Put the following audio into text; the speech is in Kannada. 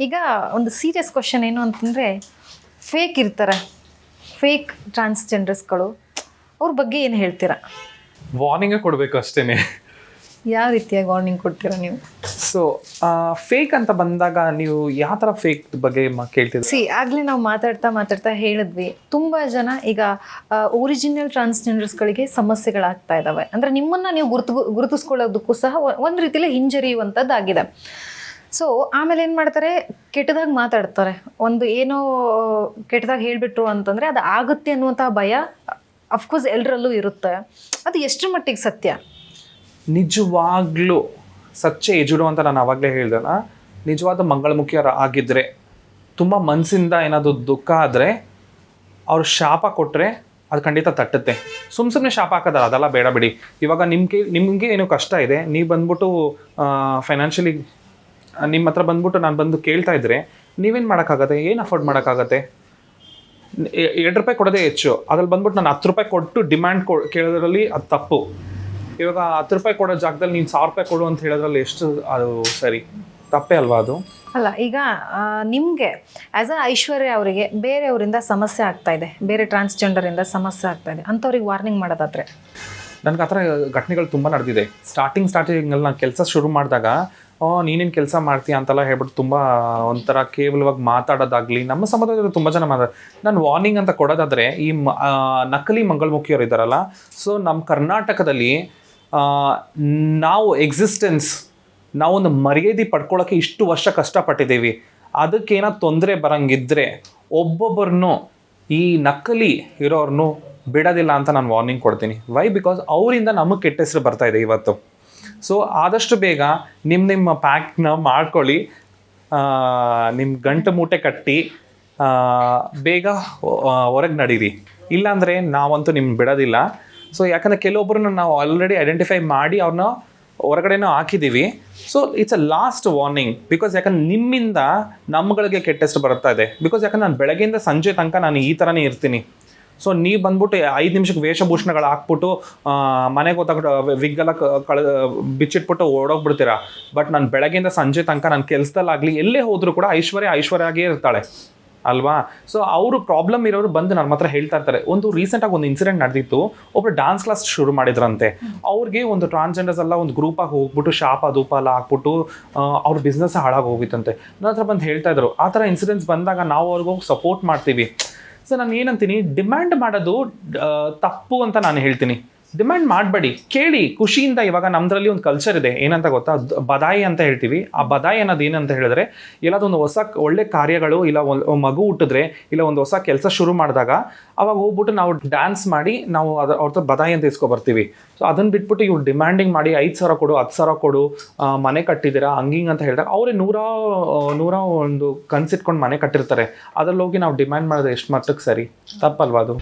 ಈಗ ಒಂದು ಸೀರಿಯಸ್ ಕ್ವಶನ್ ಏನು ಅಂತಂದರೆ, ಫೇಕ್ ಇರ್ತಾರೆ, ಫೇಕ್ ಟ್ರಾನ್ಸ್ಜೆಂಡರ್ಸ್ಗಳು, ಅವ್ರ ಬಗ್ಗೆ ಏನು ಹೇಳ್ತೀರಾ? ವಾರ್ನಿಂಗೇ ಕೊಡಬೇಕು ಅಷ್ಟೇ. ಯಾವ ರೀತಿಯಾಗಿ ವಾರ್ನಿಂಗ್ ಕೊಡ್ತೀರಾ ನೀವು? ಸೊ ಫೇಕ್ ಅಂತ ಬಂದಾಗ ನೀವು ಯಾವ ಥರ ಫೇಕ್ ಬಗ್ಗೆ ಕೇಳ್ತಿದ್ರಿ? ಆಗಲೇ ನಾವು ಮಾತಾಡ್ತಾ ಹೇಳಿದ್ವಿ, ತುಂಬ ಜನ ಈಗ ಒರಿಜಿನಲ್ ಟ್ರಾನ್ಸ್ಜೆಂಡರ್ಸ್ಗಳಿಗೆ ಸಮಸ್ಯೆಗಳಾಗ್ತಾ ಇದ್ದಾವೆ. ಅಂದರೆ ನಿಮ್ಮನ್ನು ನೀವು ಗುರುತಿಸ್ಕೊಳ್ಳೋದಕ್ಕೂ ಸಹ ಒಂದು ರೀತಿಯಲ್ಲಿ ಹಿಂಜರಿಯುವಂಥದ್ದಾಗಿದೆ. ಸೊ ಆಮೇಲೆ ಏನು ಮಾಡ್ತಾರೆ, ಕೆಟ್ಟದಾಗಿ ಮಾತಾಡ್ತಾರೆ. ಒಂದು ಏನೋ ಕೆಟ್ಟದಾಗಿ ಹೇಳಿಬಿಟ್ರು ಅಂತಂದರೆ ಅದು ಆಗುತ್ತೆ ಅನ್ನುವಂಥ ಭಯ ಅಫ್ಕೋರ್ಸ್ ಎಲ್ಲರಲ್ಲೂ ಇರುತ್ತೆ. ಅದು ಎಷ್ಟರ ಮಟ್ಟಿಗೆ ಸತ್ಯ? ನಿಜವಾಗ್ಲೂ ಸಚ್ಚೆ ಎಜುಡು ಅಂತ ನಾನು ಆವಾಗಲೇ ಹೇಳ್ದಲ್ಲ, ನಿಜವಾದ ಮಂಗಳಮುಖಿಯರು ಆಗಿದ್ದರೆ, ತುಂಬ ಮನಸ್ಸಿಂದ ಏನಾದರೂ ದುಃಖ ಆದರೆ ಅವ್ರು ಶಾಪ ಕೊಟ್ಟರೆ ಅದು ಖಂಡಿತ ತಟ್ಟುತ್ತೆ. ಸುಮ್ಮನೆ ಶಾಪ ಹಾಕೋದಲ್ಲ, ಅದೆಲ್ಲ ಬೇಡ ಬಿಡಿ. ಇವಾಗ ನಿಮಗೆ ಏನೋ ಕಷ್ಟ ಇದೆ, ನೀವು ಬಂದ್ಬಿಟ್ಟು ಫೈನಾನ್ಷಿಯಲಿ ನಿಮ್ಮ ಹತ್ರ ಬಂದ್ಬಿಟ್ಟು ನಾನು ಬಂದು ಕೇಳ್ತಾ ಇದ್ದರೆ ನೀವೇನು ಮಾಡೋಕ್ಕಾಗತ್ತೆ? ಏನು ಅಫೋರ್ಡ್ ಮಾಡೋಕ್ಕಾಗತ್ತೆ? 2 ರೂಪಾಯಿ ಕೊಡೋದೇ ಹೆಚ್ಚು. ಅದ್ರಲ್ಲಿ ಬಂದ್ಬಿಟ್ಟು ನಾನು 10 ರೂಪಾಯಿ ಕೊಟ್ಟು ಡಿಮ್ಯಾಂಡ್ ಕೇಳೋದ್ರಲ್ಲಿ ಅದು ತಪ್ಪು. ಇವಾಗ 10 ರೂಪಾಯಿ ಕೊಡೋ ಜಾಗದಲ್ಲಿ ನೀನು 1000 ರೂಪಾಯಿ ಕೊಡು ಅಂತ ಹೇಳೋದ್ರಲ್ಲಿ ಎಷ್ಟು ಅದು ಸರಿ? ತಪ್ಪೇ ಅಲ್ವಾ ಅದು? ಅಲ್ಲ, ಈಗ ನಿಮಗೆ ಆ್ಯಸ್ ಅ ಐಶ್ವರ್ಯ ಅವರಿಗೆ ಬೇರೆಯವರಿಂದ ಸಮಸ್ಯೆ ಆಗ್ತಾ ಇದೆ, ಬೇರೆ ಟ್ರಾನ್ಸ್ಜೆಂಡರಿಂದ ಸಮಸ್ಯೆ ಆಗ್ತಾ ಇದೆ, ಅಂಥವ್ರಿಗೆ ವಾರ್ನಿಂಗ್ ಮಾಡೋದಾದರೆ? ನನಗೆ ಆ ಥರ ಘಟನೆಗಳು ತುಂಬ ನಡೆದಿದೆ. ಸ್ಟಾರ್ಟಿಂಗಲ್ಲಿ ನಾನು ಕೆಲಸ ಶುರು ಮಾಡಿದಾಗ ನೀನೇನು ಕೆಲಸ ಮಾಡ್ತೀಯ ಅಂತೆಲ್ಲ ಹೇಳ್ಬಿಟ್ಟು ತುಂಬ ಒಂಥರ ಕೇವಲವಾಗಿ ಮಾತಾಡೋದಾಗಲಿ, ನಮ್ಮ ಸಮಾಜದಲ್ಲಿ ತುಂಬ ಜನ ನಾನು ವಾರ್ನಿಂಗ್ ಅಂತ ಕೊಡೋದಾದರೆ, ಈ ನಕಲಿ ಮಂಗಳಮುಖಿಯರು ಇದ್ದಾರಲ್ಲ, ಸೊ ನಮ್ಮ ಕರ್ನಾಟಕದಲ್ಲಿ ನಾವು ಎಕ್ಸಿಸ್ಟೆನ್ಸ್, ನಾವೊಂದು ಮರ್ಯಾದೆ ಪಡ್ಕೊಳ್ಳೋಕ್ಕೆ ಇಷ್ಟು ವರ್ಷ ಕಷ್ಟಪಟ್ಟಿದ್ದೀವಿ. ಅದಕ್ಕೇನೋ ತೊಂದರೆ ಬರೋಂಗಿದ್ರೆ ಒಬ್ಬೊಬ್ಬರನ್ನು ಈ ನಕಲಿ ಇರೋರನ್ನು ಬಿಡೋದಿಲ್ಲ ಅಂತ ನಾನು ವಾರ್ನಿಂಗ್ ಕೊಡ್ತೀನಿ. ವೈ? ಬಿಕಾಸ್ ಅವರಿಂದ ನಮಗೆ ಕೆಟ್ಟ ಹೆಸರು ಬರ್ತಾಯಿದೆ ಇವತ್ತು. ಸೊ ಆದಷ್ಟು ಬೇಗ ನಿಮ್ಮ ಪ್ಯಾಕ್ನ ಮಾಡ್ಕೊಳ್ಳಿ, ನಿಮ್ಮ ಗಂಟು ಮೂಟೆ ಕಟ್ಟಿ ಬೇಗ ಹೊರಗೆ ನಡೀರಿ. ಇಲ್ಲಾಂದರೆ ನಾವಂತೂ ನಿಮ್ಗೆ ಬಿಡೋದಿಲ್ಲ. ಸೊ ಯಾಕಂದರೆ ಕೆಲವೊಬ್ಬರನ್ನ ನಾವು ಆಲ್ರೆಡಿ ಐಡೆಂಟಿಫೈ ಮಾಡಿ ಅವ್ರನ್ನ ಹೊರಗಡೆನೂ ಹಾಕಿದ್ದೀವಿ. So it's a last warning. Because ಯಾಕಂದ್ರೆ ನಿಮ್ಮಿಂದ ನಮ್ಮಗಳಿಗೆ ಕೆಟ್ಟ ಹೆಸರು ಬರ್ತಾ ಇದೆ. ಬಿಕಾಸ್ ಯಾಕಂದ್ರೆ ನಾನು ಬೆಳಗ್ಗೆಯಿಂದ ಸಂಜೆ ತನಕ ನಾನು ಈ ಥರನೇ ಇರ್ತೀನಿ. ಸೊ ನೀವು ಬಂದ್ಬಿಟ್ಟು 5 ನಿಮಿಷಕ್ಕೆ ವೇಷಭೂಷಣಗಳು ಹಾಕ್ಬಿಟ್ಟು ಮನೆಗೆ ಹೋದಾಗ ವಿಗ್ಗೆಲ್ಲ ಬಿಚ್ಚಿಟ್ಬಿಟ್ಟು ಓಡೋಗ್ಬಿಡ್ತೀರಾ. ಬಟ್ ನಾನು ಬೆಳಗ್ಗೆಯಿಂದ ಸಂಜೆ ತನಕ ನಾನು ಕೆಲಸದಲ್ಲಾಗಲಿ ಎಲ್ಲೇ ಹೋದರೂ ಕೂಡ ಐಶ್ವರ್ಯಾಗೇ ಇರ್ತಾಳೆ ಅಲ್ವಾ? ಸೊ ಅವರು ಪ್ರಾಬ್ಲಮ್ ಇರೋರು ಬಂದು ನನ್ನ ಹತ್ರ ಹೇಳ್ತಾ ಇರ್ತಾರೆ. ರೀಸೆಂಟಾಗಿ ಒಂದು ಇನ್ಸಿಡೆಂಟ್ ನಡೆದಿತ್ತು. ಒಬ್ಬರು ಡ್ಯಾನ್ಸ್ ಕ್ಲಾಸ್ ಶುರು ಮಾಡಿದ್ರಂತೆ. ಅವ್ರಿಗೆ ಒಂದು ಟ್ರಾನ್ಸ್ಜೆಂಡರ್ಸ್ ಎಲ್ಲ ಒಂದು ಗ್ರೂಪಾಗಿ ಹೋಗ್ಬಿಟ್ಟು ಶಾಪ ಧೂಪ ಎಲ್ಲ ಹಾಕ್ಬಿಟ್ಟು ಅವ್ರ ಬಿಸ್ನೆಸ್ ಹಾಳಾಗಿ ಹೋಗಿತ್ತಂತೆ. ನನ್ನ ಹತ್ರ ಬಂದು ಹೇಳ್ತಾ ಇದ್ರು. ಆ ಥರ ಇನ್ಸಿಡೆಂಟ್ಸ್ ಬಂದಾಗ ನಾವು ಅವ್ರಿಗೆ ಹೋಗಿ ಸಪೋರ್ಟ್ ಮಾಡ್ತೀವಿ. ಸೊ ನಾನು ಏನಂತೀನಿ, ಡಿಮ್ಯಾಂಡ್ ಮಾಡೋದು ತಪ್ಪು ಅಂತ ನಾನು ಹೇಳ್ತೀನಿ. ಡಿಮ್ಯಾಂಡ್ ಮಾಡಬೇಡಿ, ಕೇಳಿ ಖುಷಿಯಿಂದ. ಇವಾಗ ನಮ್ಮದ್ರಲ್ಲಿ ಒಂದು ಕಲ್ಚರ್ ಇದೆ, ಏನಂತ ಗೊತ್ತಾ, ಬದಾಯಿ ಅಂತ ಹೇಳ್ತೀವಿ. ಆ ಬದಾಯಿ ಅನ್ನೋದು ಏನಂತ ಹೇಳಿದ್ರೆ, ಎಲ್ಲದೊಂದು ಹೊಸ ಒಳ್ಳೆ ಕಾರ್ಯಗಳು, ಇಲ್ಲ ಮಗು ಹುಟ್ಟಿದ್ರೆ, ಇಲ್ಲ ಒಂದು ಹೊಸ ಕೆಲಸ ಶುರು ಮಾಡಿದಾಗ ಅವಾಗ ಹೋಗ್ಬಿಟ್ಟು ನಾವು ಡ್ಯಾನ್ಸ್ ಮಾಡಿ ನಾವು ಅವ್ರ ಹತ್ರ ಬದಾಯಿ ಅಂತ ಇಸ್ಕೊಬರ್ತೀವಿ. ಸೊ ಅದನ್ನು ಬಿಟ್ಬಿಟ್ಟು ಇವ್ರು ಡಿಮ್ಯಾಂಡಿಂಗ್ ಮಾಡಿ 5,000 ಕೊಡು, 10,000 ಕೊಡು, ಮನೆ ಕಟ್ಟಿದ್ದೀರಾ ಹಂಗಿಂಗ್ ಅಂತ ಹೇಳಿದಾಗ ಅವರೇ ನೂರ ಒಂದು ಕನ್ಸಿಟ್ಕೊಂಡು ಮನೆ ಕಟ್ಟಿರ್ತಾರೆ. ಅದ್ರಲ್ಲಿ ಹೋಗಿ ನಾವು ಡಿಮ್ಯಾಂಡ್ ಮಾಡೋದು ಎಷ್ಟು ಮಟ್ಟಕ್ಕೆ ಸರಿ? ತಪ್ಪಲ್ವಾ ಅದು?